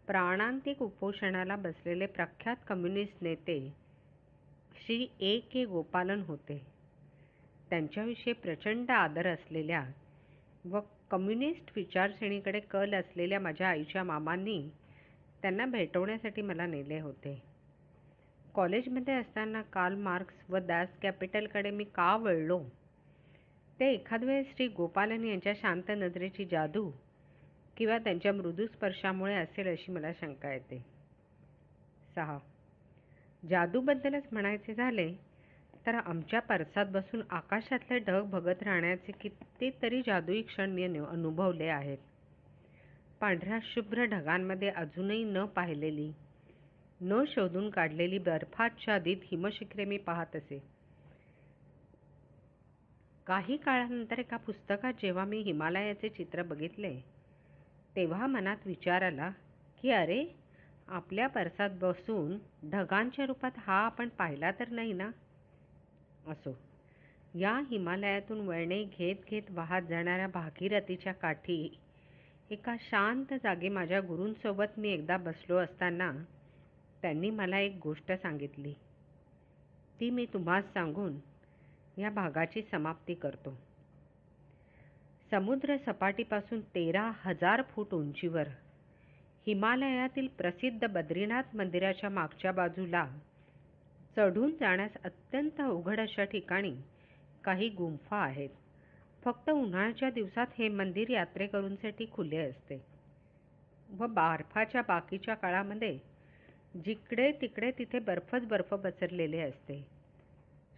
प्राणांतिक उपोषणाला बसलेले प्रख्यात कम्युनिस्ट नेते श्री A.K. गोपालन होते. त्यांच्याविषयी प्रचंड आदर असलेल्या व कम्युनिस्ट विचारसरणीकडे कल असलेल्या माझ्या आईच्या मामांनी त्यांना भेटवण्यासाठी मला नेले होते. कॉलेजमध्ये असताना कार्ल मार्क्स व दास कॅपिटलकडे मी का वळलो ते एखाद वेळेस श्री गोपालन यांच्या शांत नजरेची जादू किंवा त्यांच्या मृदू स्पर्शामुळे असेल अशी मला शंका येते. 6. जादूबद्दलच म्हणायचे झाले तर आमच्या परसात बसून आकाशातले ढग बघत राहण्याचे कितीतरी जादुई क्षण मी अनुभवले आहेत. पांढऱ्या शुभ्र ढगांमध्ये अजूनही न पाहिलेली, न शोधून काढलेली बर्फाच्छादित हिमशिखरे मी पाहत असे. काही काळानंतर एका पुस्तकात जेव्हा मी हिमालयाचे चित्र बघितले तेव्हा मनात विचार आला की अरे, आपल्या परसात बसून ढगांच्या रूपात हा आपण पाहिला तर नाही ना. असो, या हिमालयातून वळणे घेत घेत वाहत जाणाऱ्या भागीरथीच्या काठी एका शांत जागी माझ्या गुरूंसोबत मी एकदा बसलो असताना त्यांनी मला एक गोष्ट सांगितली. ती मी तुम्हास सांगून या भागाची समाप्ती करतो. समुद्र सपाटीपासून 13,000 फूट उंचीवर हिमालयातील प्रसिद्ध बद्रीनाथ मंदिराच्या मागच्या बाजूला चढून जाण्यास अत्यंत अवघड अशा ठिकाणी काही गुंफा आहेत. फक्त उन्हाळ्याच्या दिवसात हे मंदिर यात्रेकरूंसाठी खुले असते व बर्फाच्या बाकीच्या काळामध्ये जिकडे तिकडे तिथे बर्फच बर्फ पसरलेले असते.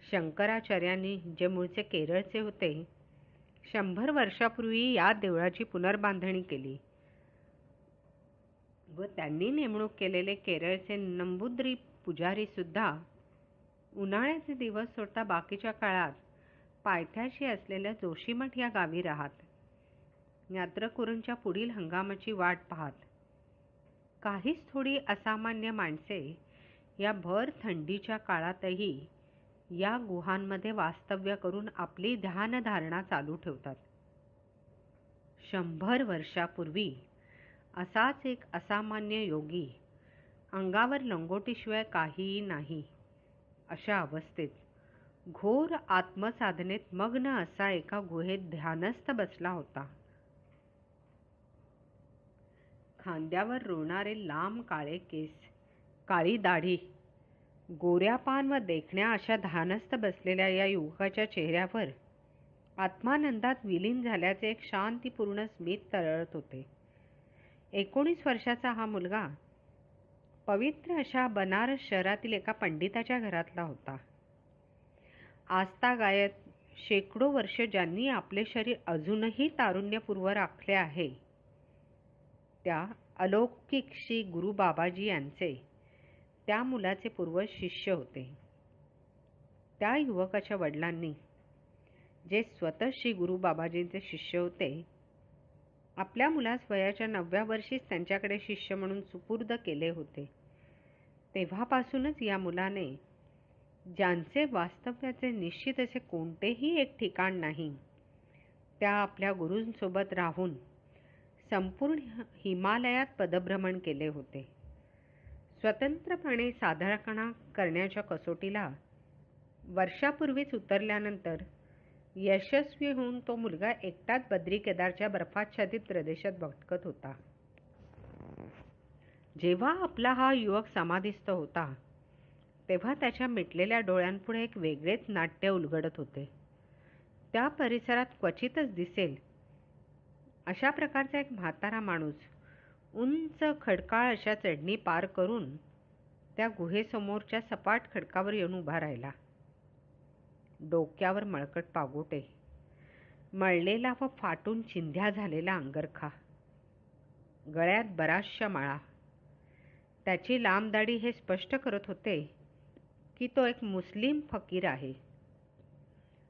शंकराचार्यांनी, जे मूळचे केरळचे होते, 100 वर्षापूर्वी या देवळाची पुनर्बांधणी केली व त्यांनी नेमणूक केलेले केरळचे नंबूद्री पुजारी सुद्धा उन्हाळ्याचे दिवस सोडता बाकीच्या काळात पायथ्याशी असलेल्या जोशीमठ या गावी राहत. यात्रेकरूंच्या पुढील हंगामाची वाट पाहत. काहीच थोडी असामान्य माणसे या भर थंडीच्या काळातही या गुहांमध्ये वास्तव्य करून आपली ध्यानधारणा चालू ठेवतात. 100 वर्षापूर्वी असाच एक असामान्य योगी, अंगावर लंगोटीशिवाय काहीही नाही अशा अवस्थेत घोर आत्मसाधनेत मग्न असा एका गुहेत ध्यानस्थ बसला होता. खांद्यावर रुळणारे लांब काळे केस, काळी दाढी, गोऱ्या पान व देखण्या अशा ध्यानस्थ बसलेल्या या युवकाच्या चेहऱ्यावर आत्मानंदात विलीन झाल्याचे एक शांतीपूर्ण स्मित तरळत होते. 19 वर्षाचा हा मुलगा पवित्र अशा बनारस शहरातील एका पंडिताच्या घरातला होता. आस्थागायत शेकडो वर्ष ज्यांनी आपले शरीर अजूनही तारुण्यपूर्व राखले आहे, त्या अलौकिक श्री गुरु बाबाजी यांचे त्या मुलाचे पूर्वज शिष्य होते. त्या युवकाच्या वडिलांनी, जे स्वतः श्री गुरु बाबाजींचे शिष्य होते, आपल्या मुलास वयाच्या 9व्या वर्षीच त्यांच्याकडे शिष्य म्हणून सुपूर्द केले होते. तेव्हापासूनच या मुलाने, ज्यांचे वास्तव्याचे निश्चित असे कोणतेही एक ठिकाण नाही, त्या आपल्या गुरूंसोबत राहून संपूर्ण हिमालयात पदभ्रमण केले होते. स्वतंत्रपणे साधना करण्याच्या कसोटीला वर्षापूर्वीच उतरल्यानंतर यशस्वी होऊन तो मुलगा एकटाच बद्री केदारच्या बर्फाच्छादित प्रदेशात भटकत होता. जेव्हा आपला हा युवक समाधीस्थ होता तेव्हा त्याच्या मिटलेल्या डोळ्यांपुढे एक वेगळेच नाट्य उलगडत होते. त्या परिसरात क्वचितच दिसेल अशा प्रकारचा एक म्हातारा माणूस उंच खडकाळ अशा चढणी पार करून त्या गुहेसमोरच्या सपाट खडकावर येऊन उभा राहिला. डोक्यावर मळकट पागोटे, मळलेला व फाटून चिंध्या झालेला अंगरखा, गळ्यात बराचशा माळा. त्याची लांब दाढी हे स्पष्ट करत होते की तो एक मुस्लिम फकीर आहे.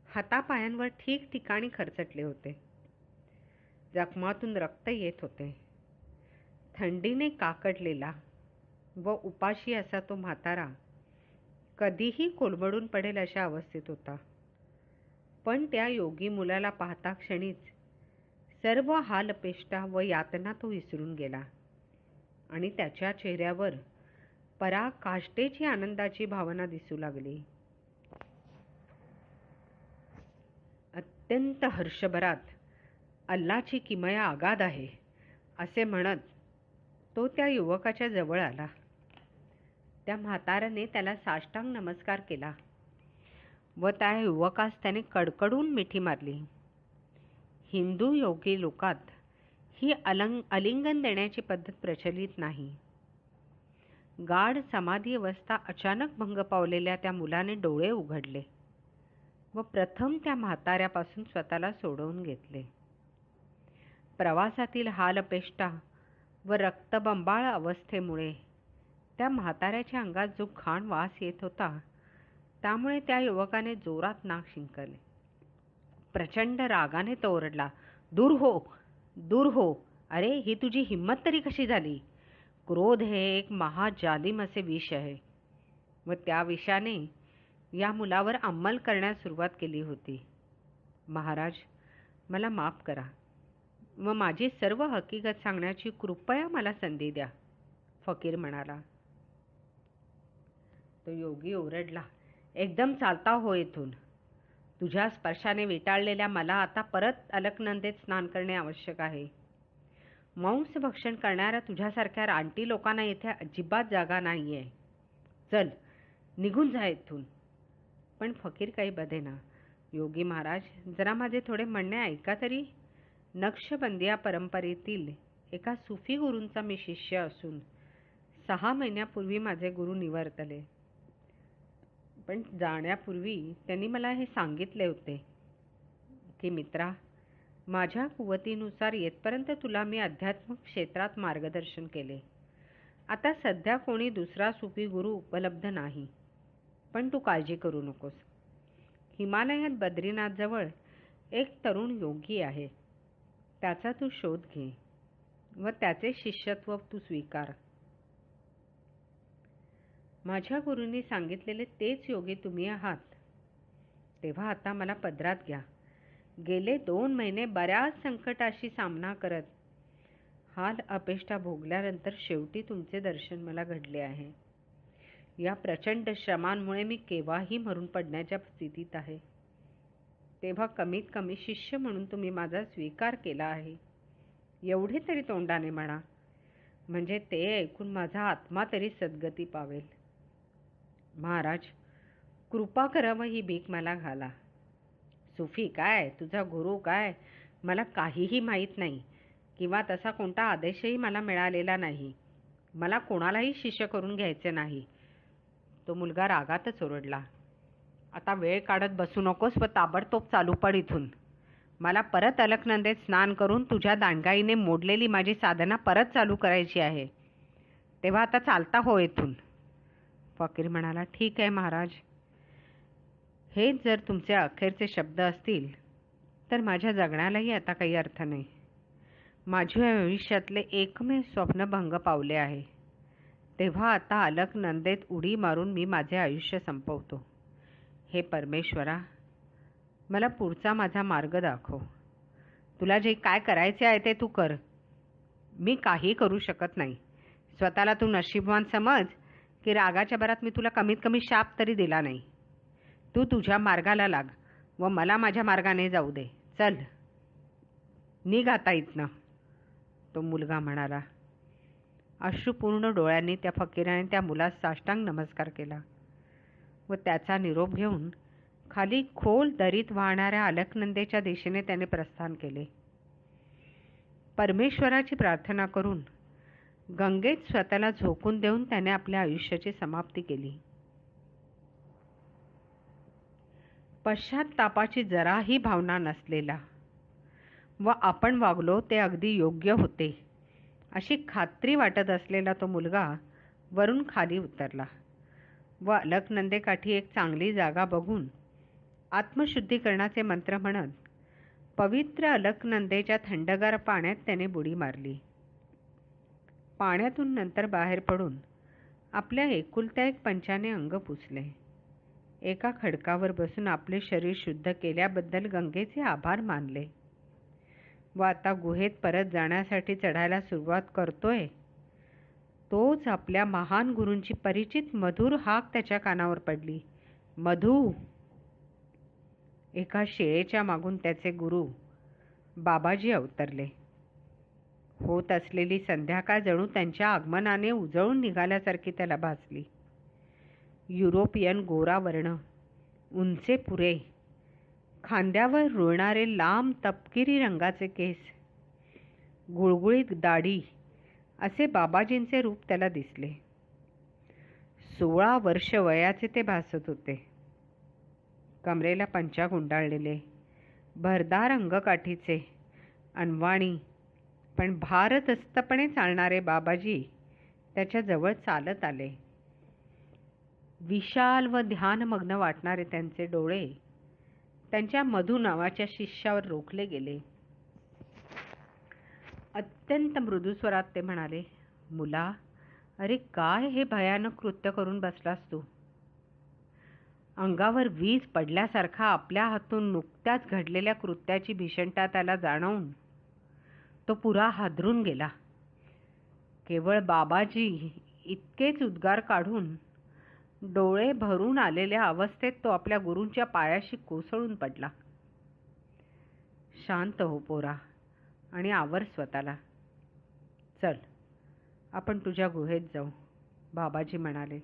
हातापायांवर ठिकठिकाणी खरचटले होते. जखमातून रक्त येत होते. थंडीने काकडलेला व उपाशी असा तो म्हातारा कधीही कोलमडून पडेल अशा अवस्थेत होता. पण त्या योगी मुलाला पाहता क्षणीच सर्व हालअपेष्टा व यातना तो विसरून गेला आणि त्याच्या चेहऱ्यावर पराकाष्ठेची आनंदाची भावना दिसू लागली. अत्यंत हर्षभरात अल्लाची किमया आगाध आहे असे म्हणत तो त्या युवकाच्या जवळ आला. त्या म्हाताऱ्याने त्याला साष्टांग नमस्कार केला व त्या युवकास त्याने कडकडून मिठी मारली. हिंदू योगी लोकात ही आलिंगन देण्याची पद्धत प्रचलित नाही. गाढ समाधी अवस्था अचानक भंग पावलेल्या त्या मुलाने डोळे उघडले व प्रथम त्या म्हाताऱ्यापासून स्वतःला सोडवून घेतले. प्रवासातील हालअपेष्टा व रक्तबंबाळ अवस्थेमुळे त्या म्हाताऱ्याच्या अंगात जो घाण वास येत होता, त्यामुळे त्या युवकाने जोरात नाक शिंकले. प्रचंड रागाने तो ओरडला, दूर हो, दूर हो. अरे, ही तुझी हिंमत तरी कशी झाली? क्रोध हे एक महाजालिम असे विष आहे व त्या विषाने या मुलावर अंमल करण्यास सुरुवात केली होती. महाराज, मला माफ करा व माझी सर्व हकीकत सांगण्याची कृपया मला संधी द्या, फकीर म्हणाला. तो योगी ओरडला, एकदम चालता हो इथून. तुझ्या स्पर्शाने विटाळलेल्या मला आता परत अलकनंदेत स्नान करणे आवश्यक आहे. मांस भक्षण करणाऱ्या तुझ्यासारख्या रानटी लोकांना येथे अजिबात जागा नाहीये. चल, निघून जा इथून. पण फकीर काही बधेना. योगी महाराज, जरा माझे थोडे म्हणणे ऐका तरी. नक्षबंदिया परंपरेतील एका सुफी गुरूंचा मी शिष्य असून 6 महिन्यापूर्वी माझे गुरु निवर्तले. पण जाण्यापूर्वी त्यांनी मला हे सांगितले होते की मित्रा, माझ्या कुवतीनुसार येतपर्यंत तुला मी अध्यात्मिक क्षेत्रात मार्गदर्शन केले. आता सध्या कोणी दुसरा सुफी गुरु उपलब्ध नाही, पण तू काळजी करू नकोस. हिमालयात बद्रीनाथजवळ एक तरुण योगी आहे. त्याचा तू शोध घे व त्याचे शिष्यत्व तू स्वीकार. माझ्या गुरूंनी सांगितलेले तेच योगी तुम्ही आहात. तेव्हा आता मला पदरात घ्या. गेले 2 महिने बऱ्याच संकटाशी सामना करत हाल अपेष्टा भोगल्यानंतर शेवटी तुमचे दर्शन मला घडले आहे. या प्रचंड श्रमांमुळे मी केव्हाही मरून पडण्याच्या स्थितीत आहे. तेव्हा कमीत कमी शिष्य म्हणून तुम्ही माझा स्वीकार केला आहे, एवढे तरी तोंडाने म्हणा, म्हणजे ते ऐकून माझा आत्मा तरी सद्गती पावेल. महाराज, कृपा करा व ही भीक मला घाला. सुफी काय, तुझा गुरु काय, मला काहीही माहीत नाही किंवा तसा कोणता आदेशही मला मिळालेला नाही. मला कोणालाही शिष्य करून घ्यायचे नाही. तो मुलगा रागातच ओरडला, आता वेळ काढत बसू नकोस व ताबडतोब चालू पड इथून. मला परत अलकनंदेत स्नान करून तुझ्या दांडगाईने मोडलेली माझी साधना परत चालू करायची आहे. तेव्हा आता चालता हो इथून. फकीर म्हणाला, ठीक आहे महाराज. हेच जर तुमचे अखेरचे शब्द असतील तर माझ्या जगण्यालाही आता काही अर्थ नाही. माझ्या आयुष्यातले एकमेव स्वप्न भंग पावले आहे. तेव्हा आता अलकनंदेत उडी मारून मी माझे आयुष्य संपवतो. हे परमेश्वरा, मला पुढचा माझा मार्ग दाखव. तुला जे काय करायचे आहे ते तू कर. मी काही करू शकत नाही. स्वतःला तू नशीबवान समज की रागाच्या भरात मी तुला कमीत कमी शाप तरी दिला नाही. तू तुझ्या मार्गाला लाग व मला माझ्या मार्गाने जाऊ दे. चल, निघ आता इथनं, तो मुलगा म्हणाला. अश्रुपूर्ण डोळ्यांनी त्या फकीराने त्या मुलास साष्टांग नमस्कार केला व त्याचा निरोप घेऊन खाली खोल दरीत वाहणाऱ्या अलकनंदेच्या दिशेने त्याने प्रस्थान केले. परमेश्वराची प्रार्थना करून गंगेत स्वतःला झोकून देऊन त्याने आपल्या आयुष्याची समाप्ती केली. पश्चात्तापाची जराही भावना नसलेला व आपण वागलो ते अगदी योग्य होते अशी खात्री वाटत असलेला तो मुलगा वरून खाली उतरला व अलकनंदेकाठी एक चांगली जागा बघून आत्मशुद्धीकरणाचे मंत्र म्हणत पवित्र अलकनंदेच्या थंडगार पाण्यात त्याने बुडी मारली. पाण्यातून नंतर बाहेर पडून आपल्या एकुलत्या एक पंचाने अंग पुसले. एका खडकावर बसून आपले शरीर शुद्ध केल्याबद्दल गंगेचे आभार मानले व आता गुहेत परत जाण्यासाठी चढायला सुरुवात करतोय तोच आपल्या महान गुरूंची परिचित मधुर हाक त्याच्या कानावर पडली, मधू. एका शिळेच्या मागून त्याचे गुरु बाबाजी अवतरले. होत असलेली संध्याकाळ जणू त्यांच्या आगमनाने उजळून निघाल्यासारखी त्याला भासली. युरोपियन गोरा वर्ण, उंचे पुरे, खांद्यावर रुळणारे लांब तपकिरी रंगाचे केस, गुळगुळीत दाढी असे बाबाजींचे रूप त्याला दिसले. 16 वर्ष वयाचे ते भासत होते. कमरेला पंचा गुंडाळलेले, भरदार अंगकाठीचे, अनवाणी पण भारदस्तपणे चालणारे बाबाजी त्याच्या जवळ चालत आले. विशाल व ध्यानमग्न वाटणारे त्यांचे डोळे त्यांच्या मधू नावाच्या शिष्यावर रोखले गेले. अत्यंत मृदू स्वरात ते म्हणाले, मुला, अरे काय हे भयानक कृत्य करून बसलास तू? अंगावर वीज पडल्यासारखा आपल्या हातून नुकत्याच घडलेल्या कृत्याची भीषणता त्याला जाणवून तो पुरा हादरून गेला. केवळ बाबाजी इतकेच उद्गार काढून डोळे भरून आलेल्या अवस्थेत तो आपल्या गुरूंच्या पायाशी कोसळून पडला. शांत हो पोरा आणि आवर स्वतःला. चल, आपण तुझ्या गुहेत जाऊ, बाबाजी म्हणाले.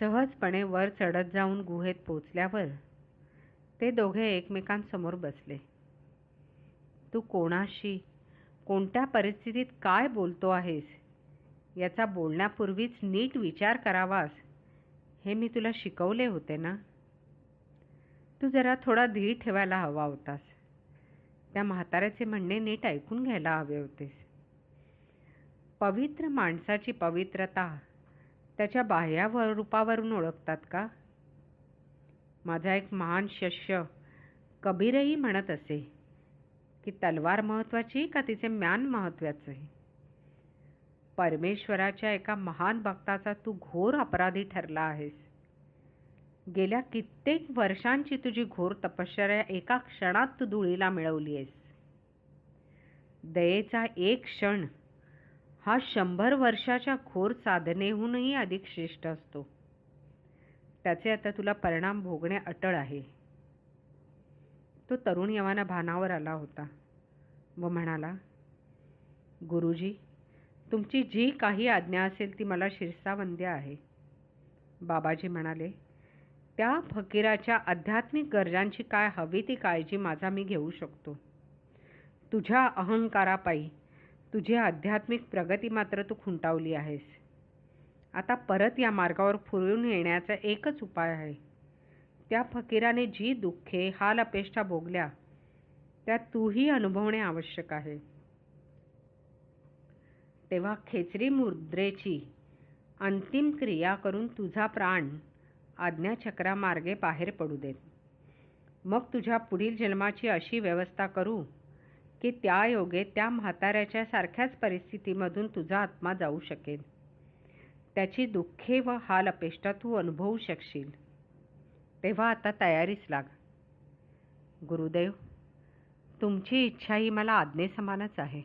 सहजपणे वर चढत जाऊन गुहेत पोचल्यावर ते दोघे एकमेकांसमोर बसले. तू कोणाशी, कोणत्या परिस्थितीत काय बोलतो आहेस याचा बोलण्यापूर्वीच नीट विचार करावास हे मी तुला शिकवले होते ना? तू जरा थोडा धीर ठेवायला हवा होतास. त्या म्हाताऱ्याचे म्हणणे नीट ऐकून घ्यायला हवे होतेस. पवित्र माणसाची पवित्रता त्याच्या बाह्य रूपावरून ओळखतात का? माझा एक महान शिष्य कबीरही म्हणत असे की तलवार महत्वाची का तिचे म्यान महत्वाचे? परमेश्वराच्या एका महान भक्ताचा तू घोर अपराधी ठरला आहेस. गेल्या कित्येक वर्षांची तुझी घोर तपश्चर्या एका क्षणात तू धुळीला मिळवली आहेस. दयेचा एक क्षण हा 100 वर्षाच्या घोर साधनेहूनही अधिक श्रेष्ठ असतो. त्याचे आता तुला परिणाम भोगणे अटळ आहे. तो तरुण यवाना भानावर आला होता व म्हणाला, गुरुजी, तुमची जी काही आज्ञा असेल ती मला शिरसावंद्य आहे. बाबाजी म्हणाले, त्या फकीराच्या आध्यात्मिक गरजांची काय हवी ती काळजी माझा मी घेऊ शकतो. तुझ्या अहंकारापायी तुझी आध्यात्मिक प्रगती मात्र तू खुंटावली आहेस. आता परत या मार्गावर फिरून येण्याचा एकच उपाय आहे. त्या फकीराने जी दुःखे, हाल अपेष्टा भोगल्या त्या तूही अनुभवणे आवश्यक आहे. तेव्हा खेचरी मुद्रेची अंतिम क्रिया करून तुझा प्राण आज्ञाचक्रामार्गे बाहेर पडू देत. मग तुझ्या पुढील जन्माची अशी व्यवस्था करू की त्या योगे त्या म्हाताऱ्याच्या सारख्याच परिस्थितीमधून तुझा आत्मा जाऊ शकेल. त्याची दुःखे व हाल अपेष्टा तू अनुभवू शकशील. तेव्हा आता तयारीस लाग. गुरुदेव, तुमची इच्छा ही मला आज्ञेसमानच आहे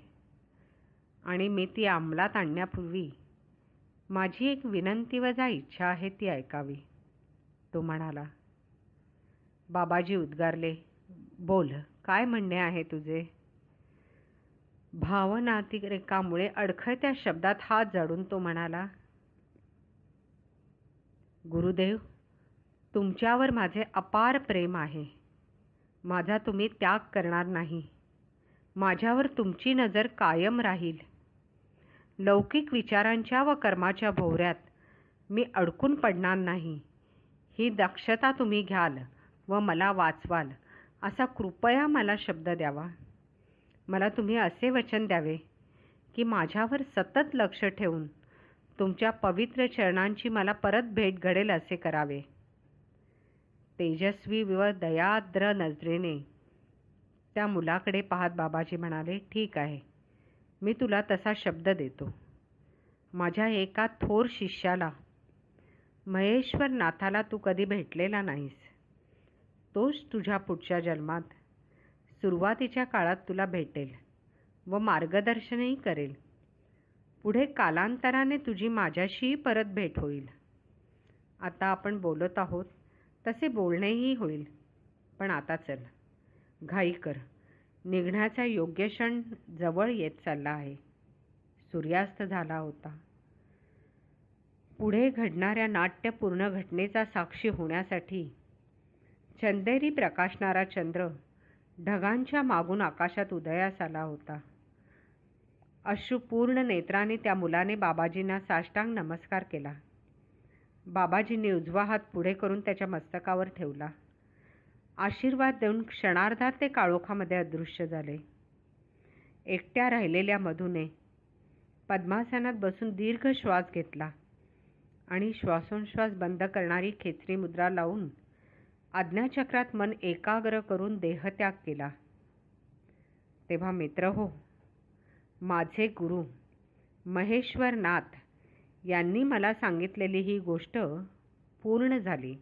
आणि मी ती अंमलात आणण्यापूर्वी माझी एक विनंती वजा इच्छा आहे ती ऐकावी, तो म्हणाला. बाबाजी उद्गारले, बोल, काय म्हणणे आहे तुझे? भावनातिरेकामुळे अडखळत्या शब्दात हात जोडून तो म्हणाला, गुरुदेव, तुमच्यावर माझे अपार प्रेम आहे. माझा तुम्ही त्याग करणार नाही. माझ्यावर तुमची नजर कायम राहील. लौकिक विचारांच्या व कर्माच्या भोवऱ्यात मी अडकून पडणार नाही. ही दक्षता तुम्ही घ्याल व मला वाचवाल असा कृपया मला शब्द द्यावा. मला तुम्ही असे वचन द्यावे की माझ्यावर सतत लक्ष ठेवून तुमच्या पवित्र चरणांची मला परत भेट घडेल असे करावे. तेजस्वी व दयाद्र नजरेने त्या मुलाकडे पाहत बाबाजी म्हणाले, ठीक आहे, मी तुला तसा शब्द देतो. माझ्या एका थोर शिष्याला, महेश्वर नाथाला तू कधी भेटलेला नाहीस. तोच तुझ्या पुढच्या जन्मात सुरुवातीच्या काळात तुला भेटेल व मार्गदर्शनही करेल. पुढे कालांतराने तुझी माझ्याशीही परत भेट होईल. आता आपण बोलत आहोत तसे बोलणेही होईल. पण आता चल, घाई कर. निघण्याचा योग्य क्षण जवळ येत चालला आहे. सूर्यास्त झाला होता. पुढे घडणाऱ्या नाट्यपूर्ण घटनेचा साक्षी होण्यासाठी चंदेरी प्रकाशणारा चंद्र ढगांच्या मागून आकाशात उदयास आला होता. अश्रुपूर्ण नेत्राने त्या मुलाने बाबाजींना साष्टांग नमस्कार केला. बाबाजींनी उजवा हात पुढे करून त्याच्या मस्तकावर ठेवला. आशीर्वाद देऊन क्षणार्धात ते काळोखामध्ये अदृश्य झाले. एकट्या राहिलेल्या मधूने पद्मासनात बसून दीर्घ श्वास घेतला आणि श्वासोच्छ्वास बंद करणारी खेचरी मुद्रा लावून आज्ञाचक्रात मन एकाग्र करून देहत्याग केला. तेव्हा मित्र हो, माझे गुरु महेश्वरनाथ यांनी मला सांगितलेली ही गोष्ट पूर्ण झाली.